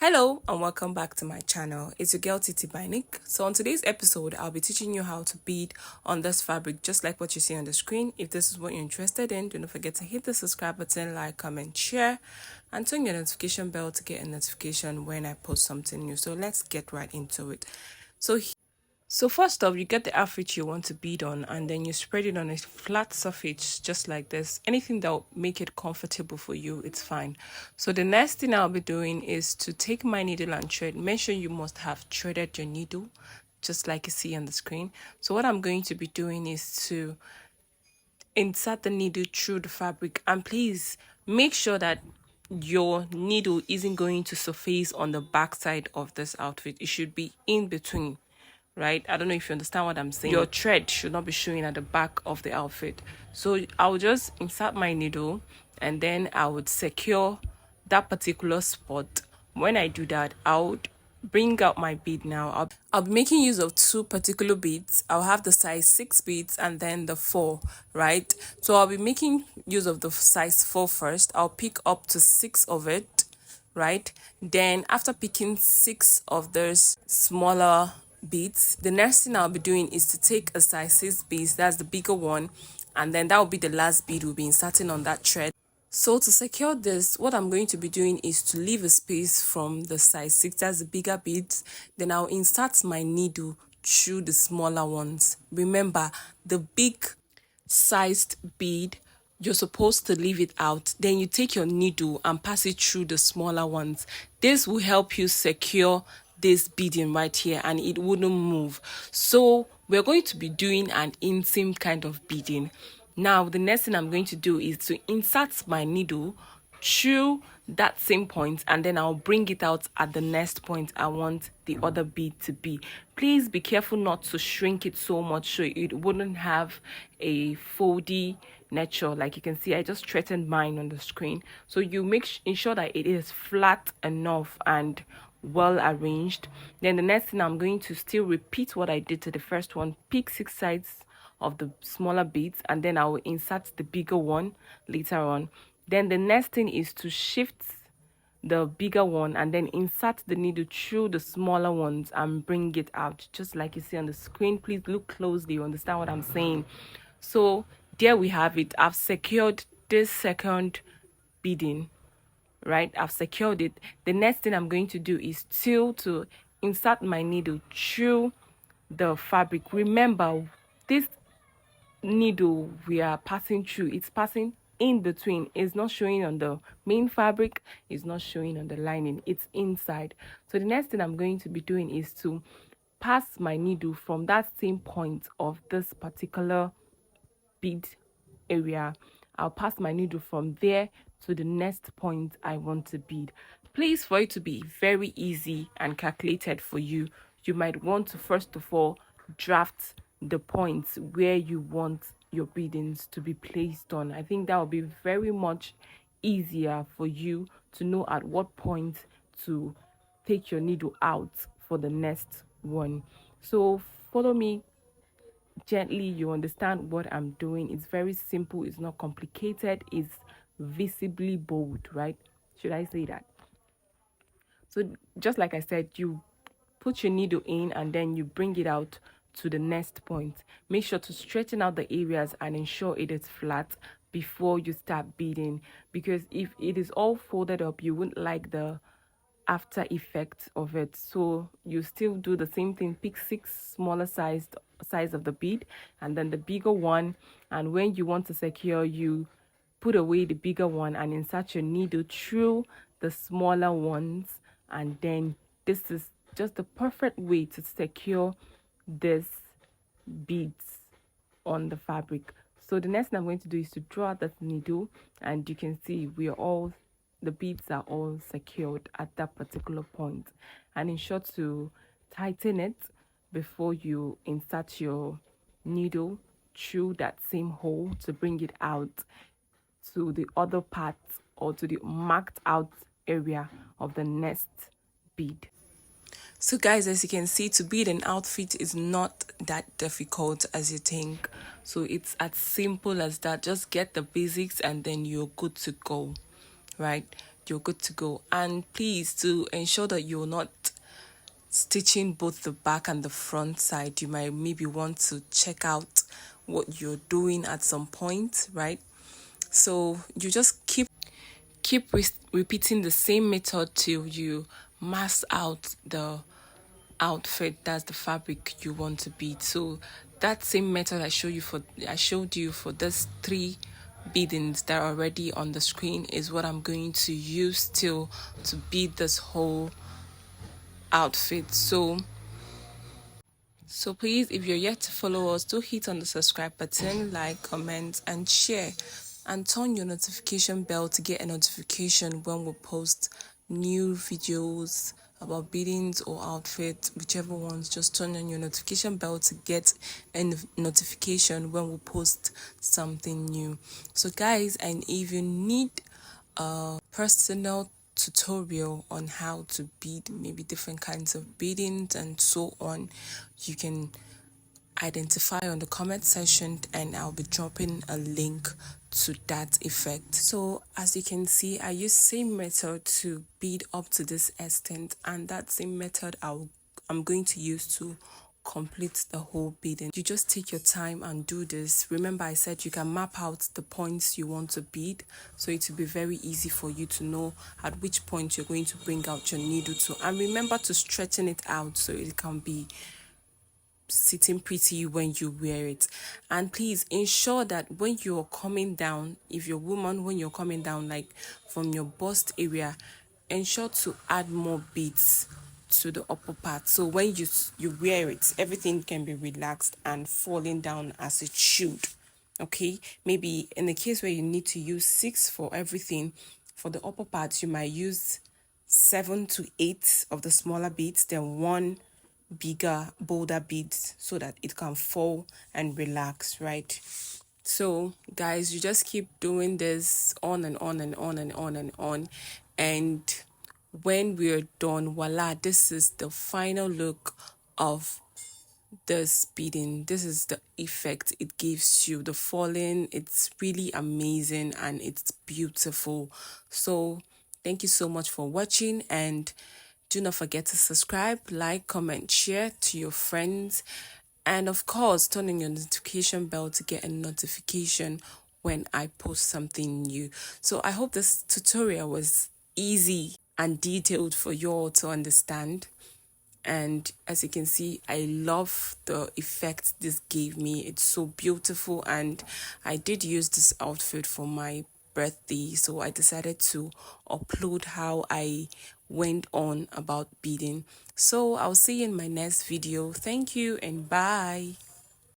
Hello and welcome back to my channel. It's your girl Titi by Nick. So on today's episode, I'll be teaching you how to bead on this fabric just like what you see on the screen. If this is what you're interested in, do not forget to hit the subscribe button, like, comment, share, and turn your notification bell to get a notification when I post something new. So let's get right into it. So first off, you get the outfit you want to bead on and then you spread it on a flat surface just like this. Anything that will make it comfortable for you, it's fine. So the next thing I'll be doing is to take my needle and thread. Make sure you must have threaded your needle just like you see on the screen. So what I'm going to be doing is to insert the needle through the fabric, and please make sure that your needle isn't going to surface on the back side of this outfit. It should be in between, right? I don't know if you understand what I'm saying. Your thread should not be showing at the back of the outfit. So I'll just insert my needle and then I would secure that particular spot. When I do that, I would bring out my bead now. I'll be making use of two particular beads. I'll have the size 6 beads and then the 4, right? So I'll be making use of the size 4 first. I'll pick up to 6 of it, right? Then after picking 6 of those smaller beads, the next thing I'll be doing is to take a size 6 bead, that's the bigger one, and then that will be the last bead we'll be inserting on that thread. So to secure this, what I'm going to be doing is to leave a space from the size 6, that's the bigger beads. Then I'll insert my needle through the smaller ones. Remember, the big sized bead, you're supposed to leave it out. Then you take your needle and pass it through the smaller ones. This will help you secure this beading right here and it wouldn't move. So we're going to be doing an inseam kind of beading. Now the next thing I'm going to do is to insert my needle through that same point, and then I'll bring it out at the next point I want the other bead to be. Please be careful not to shrink it so much so it wouldn't have a foldy nature. Like you can see, I just straightened mine on the screen. So you ensure that it is flat enough and well arranged. Then the next thing, I'm going to still repeat what I did to the first one. Pick 6 sides of the smaller beads and then I will insert the bigger one later on. Then the next thing is to shift the bigger one and then insert the needle through the smaller ones and bring it out just like you see on the screen. Please look closely, you understand what I'm saying. So there we have it. I've secured this second beading, right? I've secured it. The next thing I'm going to do is still to insert my needle through the fabric. Remember, this needle we are passing through, it's passing in between. It's not showing on the main fabric, it's not showing on the lining, it's inside. So the next thing I'm going to be doing is to pass my needle from that same point of this particular bead area. I'll pass my needle from there to the next point I want to bead. Please, for it to be very easy and calculated for you, you might want to first of all draft the points where you want your beadings to be placed on. I think that will be very much easier for you to know at what point to take your needle out for the next one. So follow me gently. You understand what I'm doing. It's very simple, it's not complicated, it's visibly bold, right? Should I say that? So just like I said, you put your needle in and then you bring it out to the next point. Make sure to straighten out the areas and ensure it is flat before you start beading, because if it is all folded up, you wouldn't like the after effect of it. So you still do the same thing. Pick 6 smaller size of the bead and then the bigger one, and when you want to secure, you put away the bigger one and insert your needle through the smaller ones, and then this is just the perfect way to secure this beads on the fabric. So the next thing I'm going to do is to draw out that needle, and you can see the beads are all secured at that particular point. And ensure to tighten it before you insert your needle through that same hole to bring it out to the other part or to the marked out area of the next bead. So guys, as you can see, to bead an outfit is not that difficult as you think. So it's as simple as that. Just get the basics and then you're good to go, right? you're good to go. And please, to ensure that you're not stitching both the back and the front side, you might maybe want to check out what you're doing at some point, right? So you just repeating the same method till you mass out the outfit, that's the fabric you want to bead. So that same method I showed you for this 3 beadings that are already on the screen is what I'm going to use still to bead this whole outfit. So please, if you're yet to follow us, do hit on the subscribe button, like, comment, and share. And turn your notification bell to get a notification when we post new videos about beadings or outfits, whichever ones. Just turn on your notification bell to get a notification when we post something new. So guys, and if you need a personal tutorial on how to bead maybe different kinds of beadings and so on, you can identify on the comment section and I'll be dropping a link to that effect. So as you can see, I use same method to bead up to this extent, and that same method I'm going to use to complete the whole beading. You just take your time and do this. Remember, I said you can map out the points you want to bead, so it will be very easy for you to know at which point you're going to bring out your needle to. And remember to straighten it out so it can be sitting pretty when you wear it. And please ensure that when you're coming down, if you're a woman, when you're coming down like from your bust area, ensure to add more beads to the upper part, so when you wear it, everything can be relaxed and falling down as it should. Okay, maybe in the case where you need to use 6 for everything, for the upper parts you might use 7 to 8 of the smaller beads, then 1 bigger bolder beads, so that it can fall and relax, right? So guys, you just keep doing this on and on and on and on and on, and when we're done, voila, this is the final look of this beading. This is the effect it gives you, the falling. It's really amazing and it's beautiful. So thank you so much for watching, and do not forget to subscribe, like, comment, share to your friends, and of course turn on your notification bell to get a notification when I post something new. So I hope this tutorial was easy and detailed for you all to understand. And as you can see, I love the effect this gave me. It's so beautiful, and I did use this outfit for my birthday, so I decided to upload how I went on about beading. So I'll see you in my next video. Thank you and bye.